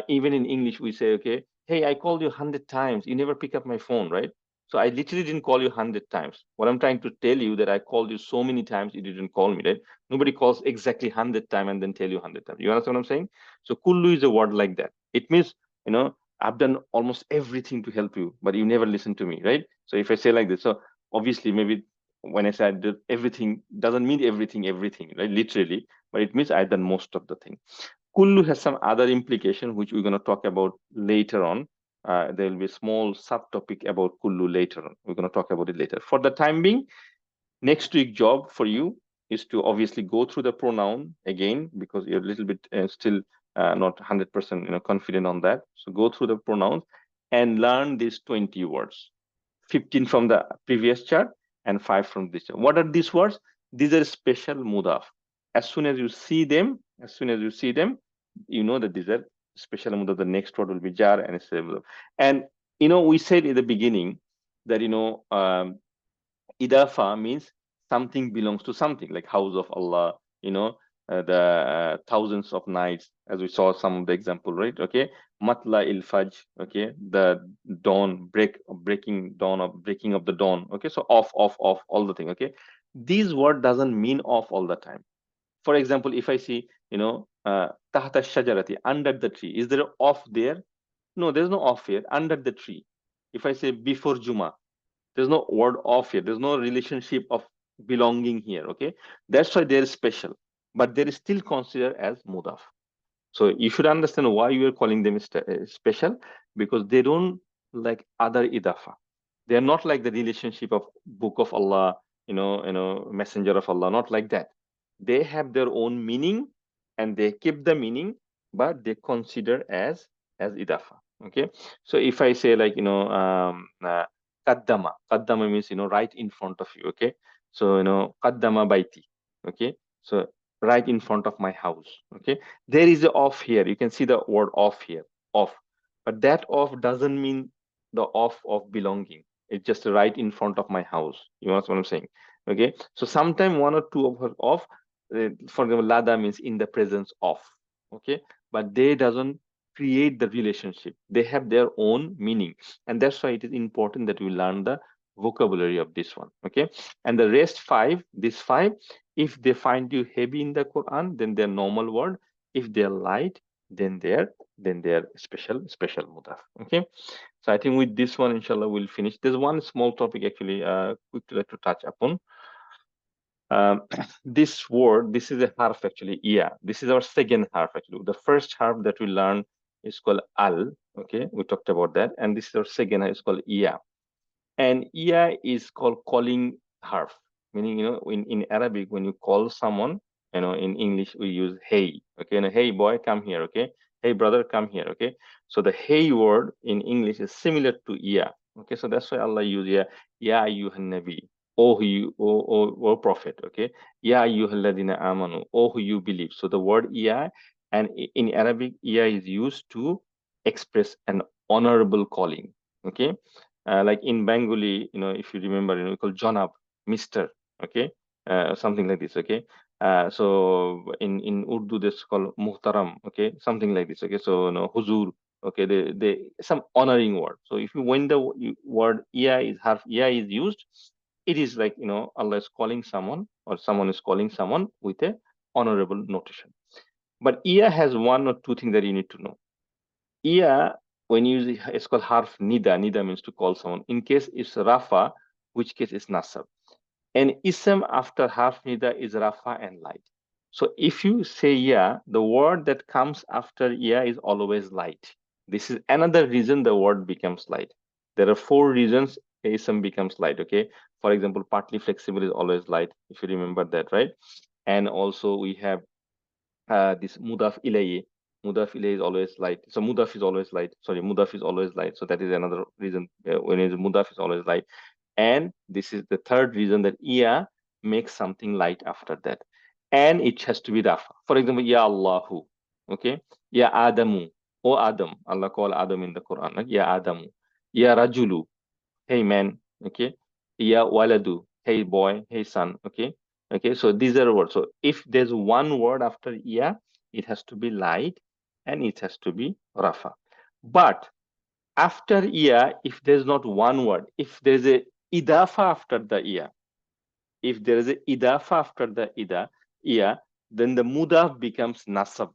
even in English we say, okay, hey, I called you 100 times, you never pick up my phone, right? So I literally didn't call you 100 times. What I'm trying to tell you that I called you so many times, you didn't call me, right? Nobody calls exactly 100 times and then tell you 100 times. You understand what I'm saying? So kullu is a word like that. It means, I've done almost everything to help you, but you never listen to me, right? So if I say like this, so obviously maybe when I say I did everything, doesn't mean everything, right? Literally, but it means I've done most of the thing. Kullu has some other implication, which we're going to talk about later on. There will be a small subtopic about kullu later on. We're going to talk about it later. For the time being, next week job for you is to obviously go through the pronoun again, because you're a little bit still not 100% confident on that. So go through the pronouns and learn these 20 words, 15 from the previous chart and 5 from this chart. What are these words? These are special mudaf. As soon as you see them, you know that these are special mudaf. The next word will be jar and mudaf. And we said in the beginning that idafa means something belongs to something, like house of Allah, the thousands of nights, as we saw some of the example, right? Okay, matla il fajr, okay, the dawn, breaking of the dawn, okay, so off, all the thing, okay. This word doesn't mean off all the time. For example, if I see, tahta shajarati, under the tree, is there off there? No, there's no off here. Under the tree. If I say before Juma, there's no word off here. There's no relationship of belonging here. Okay, that's why they're special, but they're still considered as mudaf. So you should understand why you are calling them special, because they don't like other idafa. They are not like the relationship of book of Allah, messenger of Allah, not like that. They have their own meaning and they keep the meaning, but they consider as idafa. Okay, so if I say like kaddama means right in front of you. Okay, so kaddama baiti. Okay, so right in front of my house. Okay, there is a off here. You can see the word off here, off, but that off doesn't mean the off of belonging. It's just right in front of my house. You know what I'm saying? Okay, so sometime one or two of her off, for example, lada means in the presence of. Okay, but they doesn't create the relationship. They have their own meaning, and that's why it is important that we learn the vocabulary of this one. Okay, and the rest five, these five, if they find you heavy in the Quran, then they're normal word. If they're light, then they're special mudaf. Okay, so I think with this one, inshallah, we'll finish. There's one small topic actually, quickly like to touch upon. This word, this is a harf actually, yeah. This is our second harf actually. The first harf that we learned is called al. Okay, we talked about that, and this is our second harf, is called iya. And iya is called calling harf, meaning in Arabic when you call someone, in English we use hey. Okay, and hey boy, come here. Okay, hey brother, come here. Okay, so the hey word in English is similar to iya. Okay, so that's why Allah use ya ayyuhan nabi, oh you, oh prophet. Okay, ya ayyuhalladhina amanu, oh who you believe. So the word iya, and in Arabic iya is used to express an honorable calling. Okay, like in Bengali, if you remember, we call Janab, Mr. Okay, something like this. Okay, so in Urdu, this called Muhtaram. Okay, something like this. Okay, so Huzur. Okay, they some honoring word. So if you when the word iya is used, it is like Allah is calling someone or someone is calling someone with a honorable notation. But iya has one or two things that you need to know. Iya, when you use it's called harf nida. Nida means to call someone. In case it's rafa, which case is nasab. And ism after harf nida is rafa and light. So if you say yeah, the word that comes after yeah is always light. This is another reason the word becomes light. There are 4 reasons ism becomes light. Okay, for example, partly flexible is always light, if you remember that, right? And also we have this mudaf ilayhi. Mudaf ilayhi is always light. So mudaf is always light. Sorry, mudaf is always light. So that is another reason when it's mudaf is always light. And this is the third reason that iya makes something light after that. And it has to be rafa. For example, ya Allahu. Okay. Ya Adamu. O Adam. Allah call Adam in the Quran. Like, ya Adamu. Ya Rajulu. Hey man. Okay. Ya Waladu. Hey boy. Hey son. Okay. Okay, so these are words. So if there's one word after iya, it has to be light and it has to be rafa. But after ya, if there's not one word, if there's a idafa after the ya, if there is a idafa after the ya, then the mudaf becomes nasab.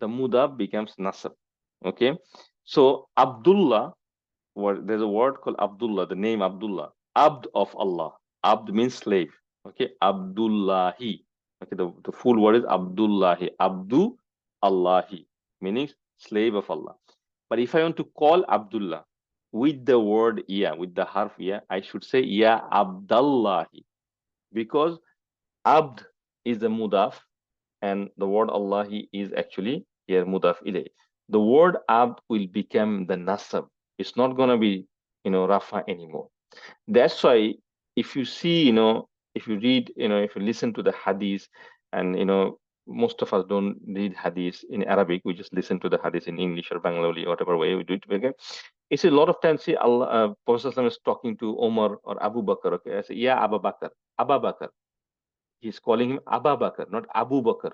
The mudaf becomes nasab. Okay, so Abdullah, there's a word called Abdullah, the name Abdullah, Abd of Allah. Abd means slave. Okay, Abdullahi. Okay, the full word is Abdullahi. Abdu Allahi, meaning slave of Allah. But if I want to call Abdullah with the word ya, with the harf ya, I should say ya Abdallahi, because Abd is the mudaf and the word Allahi is actually here mudaf ilayh. The word Abd will become the nasab. It's not going to be, Rafa anymore. That's why if you see, if you read, if you listen to the hadith, and, most of us don't read hadith in Arabic, we just listen to the hadith in English or Bengali, whatever way we do it. Okay? It's a lot of times, see, Allah, Prophet ﷺ is talking to Omar or Abu Bakr. Okay, I say, yeah, Abu Bakr, Abu Bakr. He's calling him Abu Bakr, not Abu Bakr.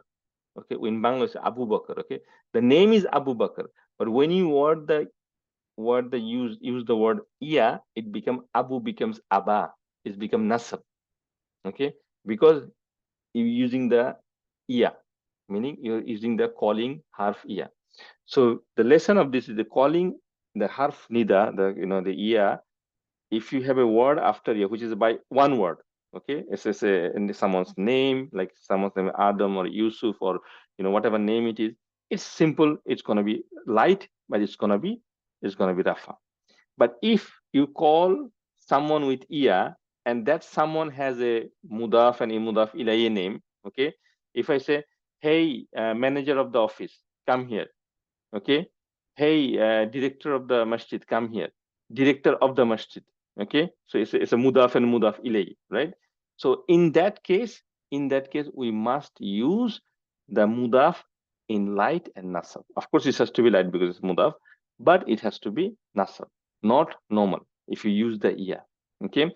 Okay, in Bangla it's Abu Bakr. Okay, the name is Abu Bakr, but when you use the word iya, it becomes Aba. It's become nasab. Okay, because you're using the iya, meaning you're using the calling harf iya. So the lesson of this is the calling the harf nida, the iya. If you have a word after ya, which is by one word, okay, it's in someone's name, like someone's name Adam or Yusuf or whatever name it is, it's simple. It's gonna be light, but it's gonna be rafa. But if you call someone with iya, and that someone has a mudaf and imudaf ilayhi name, okay, if I say, hey, manager of the office, come here, okay, hey, director of the masjid, come here, director of the masjid, okay, so it's a mudaf and mudaf ilayhi, right? So in that case we must use the mudaf in light and nasab. Of course it has to be light because it's mudaf, but it has to be nasab, not normal if you use the iya. Okay,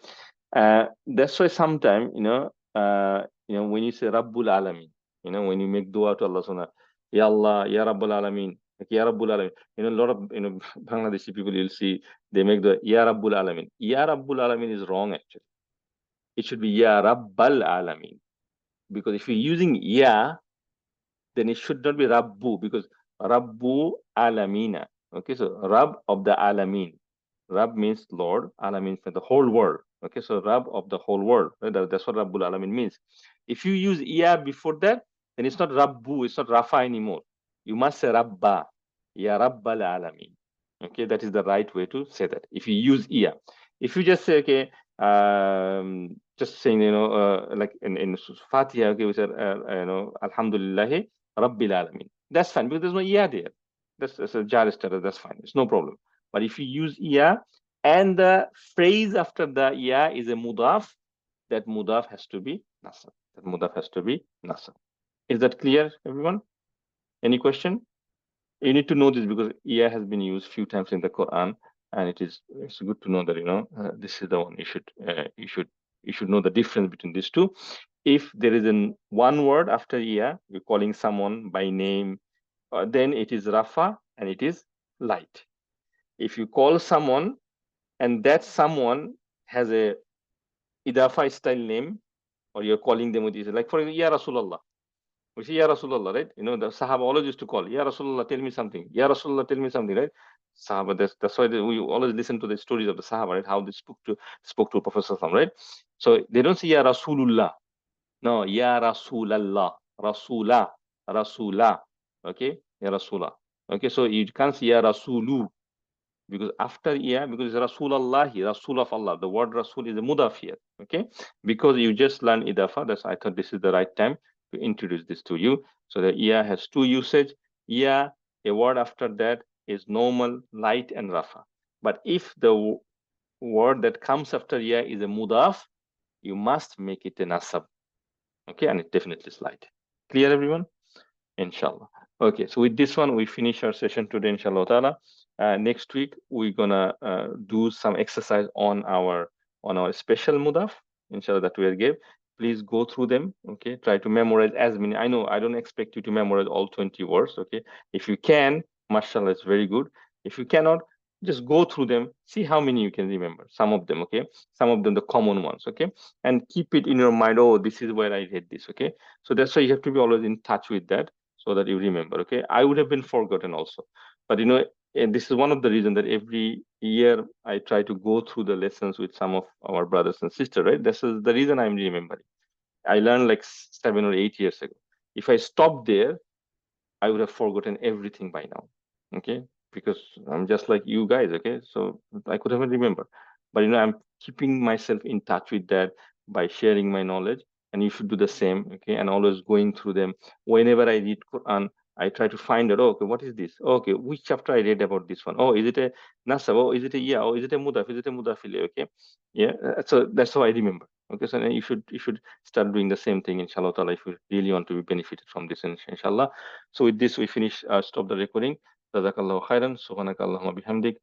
that's why sometimes when you say Rabbul Alamin, when you make dua to Allah Subhanahu, Ya Allah, Ya Rabbul Alamin, like Ya Rabbul Alamin. A lot of Bangladeshi people, you'll see they make the Ya Rabbul Alamin. Ya Rabbul Alamin is wrong actually. It should be Ya Rabbal Alamin, because if you're using Ya, then it should not be Rabbu, because Rabbu Alamina. Okay, so Rab of the Alamin. Rab means Lord, Alamin for the whole world. Okay, so Rab of the whole world. Right? That's what Rabbul Alamin means. If you use Ya before that, then it's not Rabbu, it's not Rafa anymore. You must say Rabba, Ya Rabbal Alamin. Okay, that is the right way to say that. If you use Ya. If you just say, okay, just saying, like in Fatiha, okay, we said, Alhamdulillah, Rabbil Alamin. That's fine because there's no Ya there. That's a Jar status, that's fine. It's no problem. But if you use Ya and the phrase after the Ya is a mudaf, that mudaf has to be nasab. That mudaf has to be nasab. Is that clear, everyone? Any question? You need to know this because Ya has been used few times in the Quran, and it's good to know that this is the one you should know the difference between these two. If there is one word after Ya, you're calling someone by name, then it is rafa and it is light. If you call someone and that someone has a idafa style name, or you're calling them with this, like for example, Ya Rasulullah. We say Ya Rasulullah, right? The Sahaba always used to call, Ya Rasulullah, tell me something. Ya Rasulullah, tell me something, right? Sahaba, that's why we always listen to the stories of the Sahaba, right? How they spoke to Prophet Sallallahu, right? So they don't say Ya Rasulullah. No, Ya Rasulallah. Rasulah. Rasulah. Okay? Ya Rasulah. Okay, so you can't say Ya Rasulu. Because after because Rasulallah, Rasul of Allah, the word Rasul is a mudaf here. Okay, because you just learned idafa, that's I thought this is the right time to introduce this to you. So the has two usage. A word after that is normal, light, and rafa. But if the word that comes after is a mudaf, you must make it a nasab. Okay, and it definitely is light. Clear, everyone? Inshallah. Okay, so with this one, we finish our session today, inshallah ta'ala. Next week, we're gonna do some exercise on our special mudaf, inshallah, that we gave. Please go through them, okay? Try to memorize as many. I know I don't expect you to memorize all 20 words, okay? If you can, mashallah, it's very good. If you cannot, just go through them, see how many you can remember, some of them, okay? Some of them, the common ones, okay? And keep it in your mind, oh, this is where I read this, okay? So that's why you have to be always in touch with that so that you remember, okay? I would have been forgotten also. But, and this is one of the reasons that every year I try to go through the lessons with some of our brothers and sisters, right? This is the reason I'm remembering. I learned like 7 or 8 years ago. If I stopped there, I would have forgotten everything by now, okay? Because I'm just like you guys, okay? So I could have remembered. But, I'm keeping myself in touch with that by sharing my knowledge, and you should do the same, okay? And always going through them. Whenever I read Quran, I try to find out, okay, what is this? Okay, which chapter I read about this one? Oh, is it a Nasab? Oh, is it a Yeah? Oh, is it a Mudafh? Is it a Mudafile? Okay, yeah. So that's how I remember. Okay, so then you should start doing the same thing, inshallah ta'ala, if you really want to be benefited from this, inshallah. So with this, we finish, stop the recording. Jazakallahu khairan. Subhanaka Allahumma bihamdik.